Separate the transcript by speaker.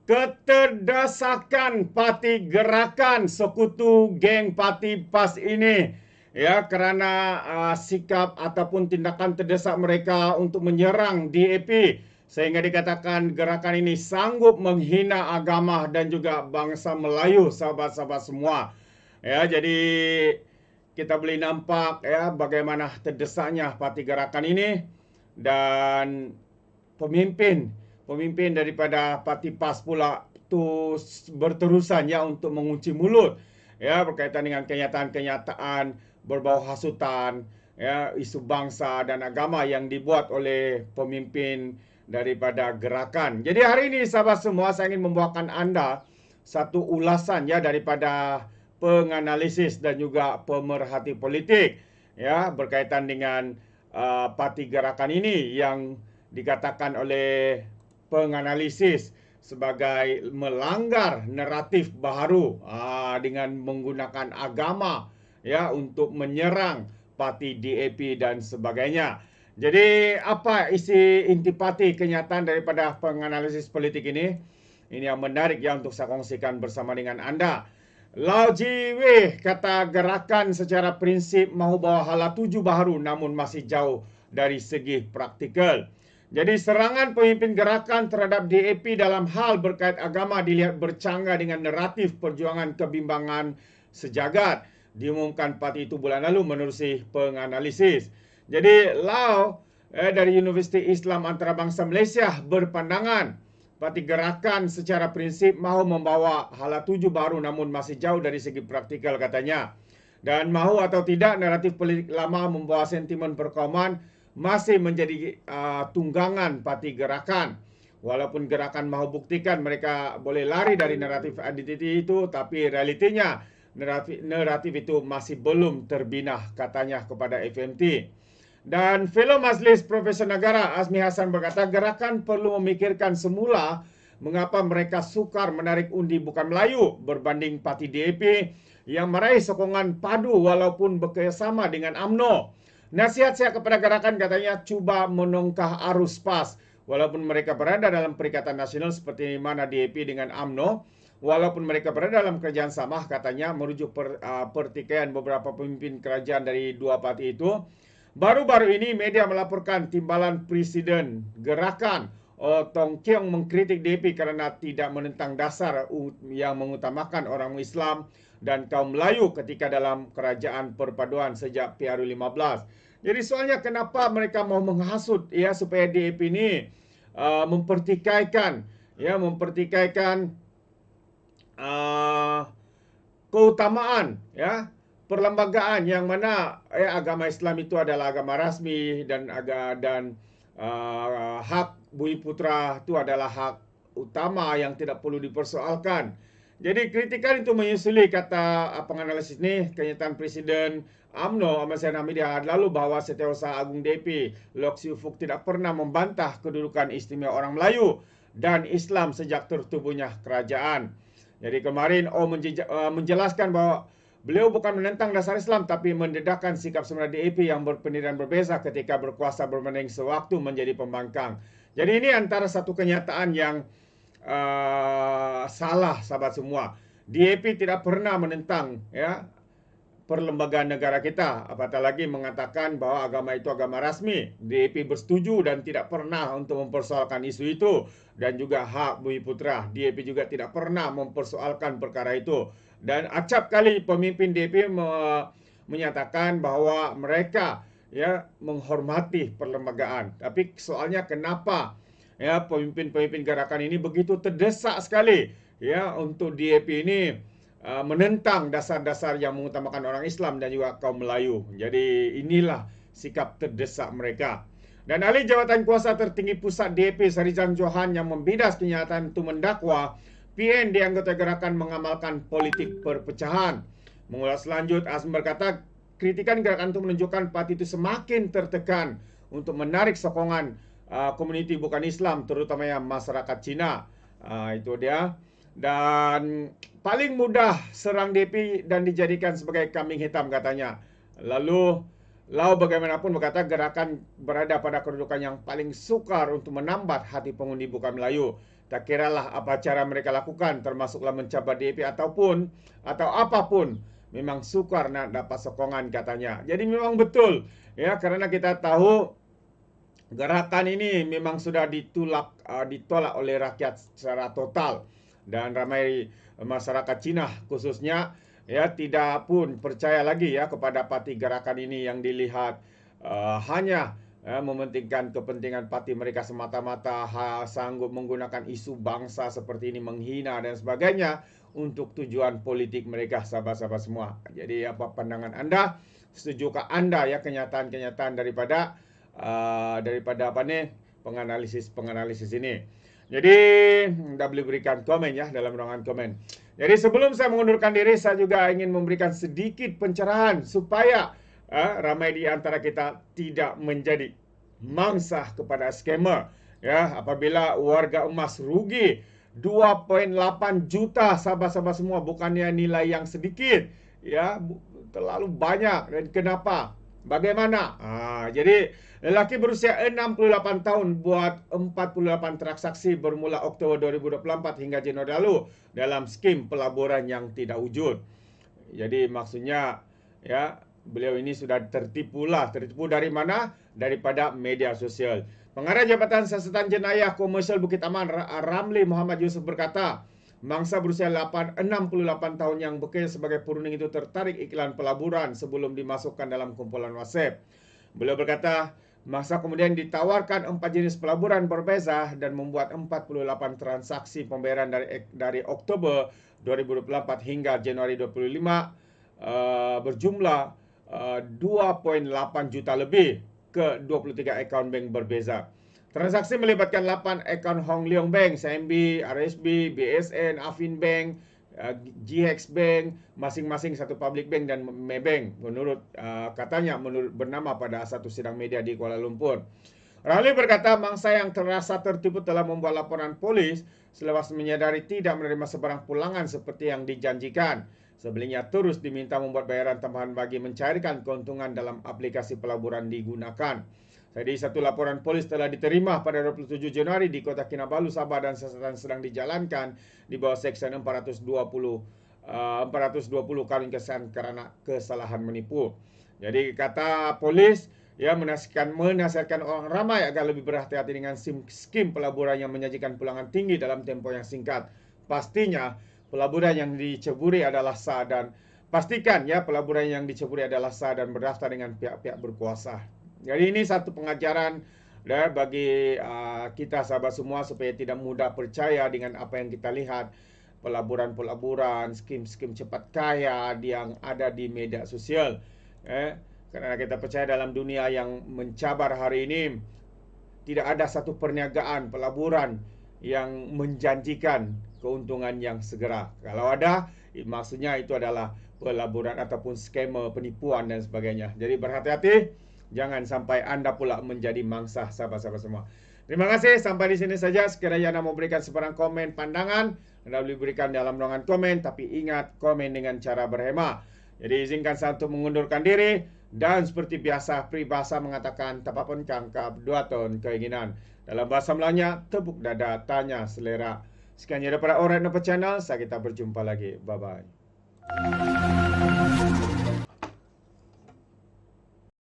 Speaker 1: Keterdesakan parti gerakan sekutu geng parti PAS ini ya kerana sikap ataupun tindakan terdesak mereka untuk menyerang DAP sehingga dikatakan gerakan ini sanggup menghina agama dan juga bangsa Melayu, sahabat-sahabat semua. Ya, jadi kita boleh nampak ya bagaimana terdesaknya parti gerakan ini dan pemimpin pemimpin daripada parti PAS pula tu berterusan ya untuk mengunci mulut ya berkaitan dengan kenyataan-kenyataan berbau hasutan ya isu bangsa dan agama yang dibuat oleh pemimpin daripada gerakan. Jadi hari ini sahabat semua saya ingin membawakan anda satu ulasan ya daripada penganalisis dan juga pemerhati politik ya berkaitan dengan parti gerakan ini yang dikatakan oleh penganalisis sebagai melanggar naratif baharu dengan menggunakan agama ya untuk menyerang parti DAP dan sebagainya. Jadi apa isi intipati kenyataan daripada penganalisis politik ini? Ini yang menarik ya untuk saya kongsikan bersama dengan anda. Lau Ji Wei kata gerakan secara prinsip mahu bawa hala tuju baharu namun masih jauh dari segi praktikal. Jadi serangan pemimpin gerakan terhadap DAP dalam hal berkait agama dilihat bercanggah dengan naratif perjuangan kebimbangan sejagat, diumumkan parti itu bulan lalu menerusi penganalisis. Jadi Lau dari Universiti Islam Antarabangsa Malaysia berpandangan parti gerakan secara prinsip mahu membawa hala tuju baru namun masih jauh dari segi praktikal katanya. Dan mahu atau tidak naratif politik lama membawa sentimen perkauman masih menjadi tunggangan parti gerakan. Walaupun gerakan mahu buktikan mereka boleh lari dari naratif identiti itu, tapi realitinya naratif itu masih belum terbina katanya kepada FMT. Dan Fellow Majlis Profesor Negara Azmi Hassan berkata gerakan perlu memikirkan semula mengapa mereka sukar menarik undi bukan Melayu berbanding parti DAP yang meraih sokongan padu walaupun bekerjasama dengan UMNO. Nasihat saya kepada gerakan katanya cuba menongkah arus PAS walaupun mereka berada dalam perikatan nasional seperti mana DAP dengan UMNO. Walaupun mereka berada dalam kerajaan sama katanya merujuk pertikaian beberapa pemimpin kerajaan dari dua parti itu. Baru-baru ini media melaporkan timbalan Presiden Gerakan Tong Keong mengkritik DAP kerana tidak menentang dasar yang mengutamakan orang Islam dan kaum Melayu ketika dalam kerajaan perpaduan sejak PRU 15. Jadi soalnya kenapa mereka mau menghasut ya supaya DAP ini mempertikaikan keutamaan ya perlembagaan yang mana agama Islam itu adalah agama rasmi dan hak Bumi Putra itu adalah hak utama yang tidak perlu dipersoalkan. Jadi kritikan itu menyusuli kata penganalisis ini kenyataan Presiden UMNO Ahmad Zainud Hamidillah lalu bahwa Setiausaha Agung DAP Lok Siu Fuk tidak pernah membantah kedudukan istimewa orang Melayu dan Islam sejak tertubuhnya kerajaan. Jadi kemarin menjelaskan bahwa beliau bukan menentang dasar Islam tapi mendedahkan sikap sebenarnya DAP yang berpendirian berbeza ketika berkuasa berbanding sewaktu menjadi pembangkang. Jadi ini antara satu kenyataan yang salah sahabat semua. DAP tidak pernah menentang ya perlembagaan negara kita, apatah lagi mengatakan bahwa agama itu agama rasmi. DAP bersetuju dan tidak pernah untuk mempersoalkan isu itu dan juga hak Bumi Putra. DAP juga tidak pernah mempersoalkan perkara itu. Dan acap kali pemimpin DAP menyatakan bahwa mereka ya menghormati perlembagaan. Tapi soalnya kenapa ya pemimpin-pemimpin gerakan ini begitu terdesak sekali ya untuk DAP ini menentang dasar-dasar yang mengutamakan orang Islam dan juga kaum Melayu. Jadi inilah sikap terdesak mereka. Dan ahli jawatan kuasa tertinggi pusat DAP Sarizan Johan yang membidas kenyataan itu mendakwa PN di anggota gerakan mengamalkan politik perpecahan. Mengulas lanjut, Azmi berkata kritikan gerakan itu menunjukkan parti itu semakin tertekan untuk menarik sokongan komuniti bukan Islam, terutama yang masyarakat Cina. Itu dia. Dan paling mudah serang DAP dan dijadikan sebagai kambing hitam katanya. Lalu Lau bagaimanapun berkata gerakan berada pada kedudukan yang paling sukar untuk menambat hati pengundi bukan Melayu. Tak kiralah apa cara mereka lakukan, termasuklah mencabar DAP atau apapun, memang sukar nak dapat sokongan katanya. Jadi memang betul, ya, karena kita tahu gerakan ini memang sudah ditolak oleh rakyat secara total, dan ramai masyarakat Cina khususnya ya tidak pun percaya lagi ya kepada parti gerakan ini yang dilihat hanya mementingkan kepentingan parti mereka semata-mata, sanggup menggunakan isu bangsa seperti ini, menghina dan sebagainya untuk tujuan politik mereka, sahabat-sahabat semua. Jadi apa pandangan Anda? Setujukah Anda ya kenyataan-kenyataan daripada apa nih penganalisis ini? Jadi Anda boleh berikan komen ya dalam ruangan komen. Jadi sebelum saya mengundurkan diri, saya juga ingin memberikan sedikit pencerahan supaya ramai di antara kita tidak menjadi mangsa kepada scammer. Ya, apabila warga emas rugi 2,8 juta, sahabat-sahabat semua, bukannya nilai yang sedikit, ya, terlalu banyak. Dan kenapa? Bagaimana? Jadi lelaki berusia 68 tahun buat 48 transaksi bermula Oktober 2024 hingga Januari lalu dalam skim pelaburan yang tidak wujud. Jadi maksudnya ya, beliau ini sudah tertipu dari mana? Daripada media sosial. Pengarah Jabatan Siasatan Jenayah Komersial Bukit Aman, Ramli Muhammad Yusuf berkata, mangsa berusia 68 tahun yang bekerja sebagai perunding itu tertarik iklan pelaburan sebelum dimasukkan dalam kumpulan WhatsApp. Beliau berkata, mangsa kemudian ditawarkan 4 jenis pelaburan berbeza dan membuat 48 transaksi pembayaran dari Oktober 2024 hingga Januari 2025 berjumlah 2,8 juta lebih ke 23 akaun bank berbeza. Transaksi melibatkan 8 akaun Hong Leong Bank, CMB, RSB, BSN, Afin Bank, GX Bank, masing-masing satu public bank dan Maybank, katanya bernama pada satu sidang media di Kuala Lumpur. Rahli berkata mangsa yang terasa tertipu telah membuat laporan polis selepas menyadari tidak menerima sebarang pulangan seperti yang dijanjikan. Sebelumnya terus diminta membuat bayaran tambahan bagi mencairkan keuntungan dalam aplikasi pelaburan digunakan. Jadi satu laporan polis telah diterima pada 27 Januari di Kota Kinabalu, Sabah, dan siasatan sedang dijalankan di bawah Seksyen 420 Kawin Kesan karena kesalahan menipu. Jadi kata polis, ya, menasihatkan orang ramai agar lebih berhati-hati dengan skim pelaburan yang menyajikan pulangan tinggi dalam tempoh yang singkat. Pastinya pelaburan yang diceburi adalah sah dan berdaftar dengan pihak-pihak berkuasa. Jadi ini satu pengajaran bagi kita sahabat semua supaya tidak mudah percaya dengan apa yang kita lihat, pelaburan-pelaburan, skim-skim cepat kaya yang ada di media sosial. Karena kita percaya dalam dunia yang mencabar hari ini, tidak ada satu perniagaan pelaburan yang menjanjikan keuntungan yang segera. Kalau ada, maksudnya itu adalah pelaburan ataupun skema penipuan dan sebagainya. Jadi berhati-hati, jangan sampai Anda pula menjadi mangsa, sahabat-sahabat semua. Terima kasih, sampai di sini saja. Sekiranya Anda mau berikan sebarang komen, pandangan, Anda boleh berikan dalam ruangan komen, tapi ingat komen dengan cara berhema. Jadi izinkan saya untuk mengundurkan diri, dan seperti biasa peribahasa mengatakan tapapun cangkap dua ton keinginan. Dalam bahasa Melayunya, tepuk dada, tanya selera. Sekian daripada Alright Nampak Channel, saya kita berjumpa lagi. Bye-bye.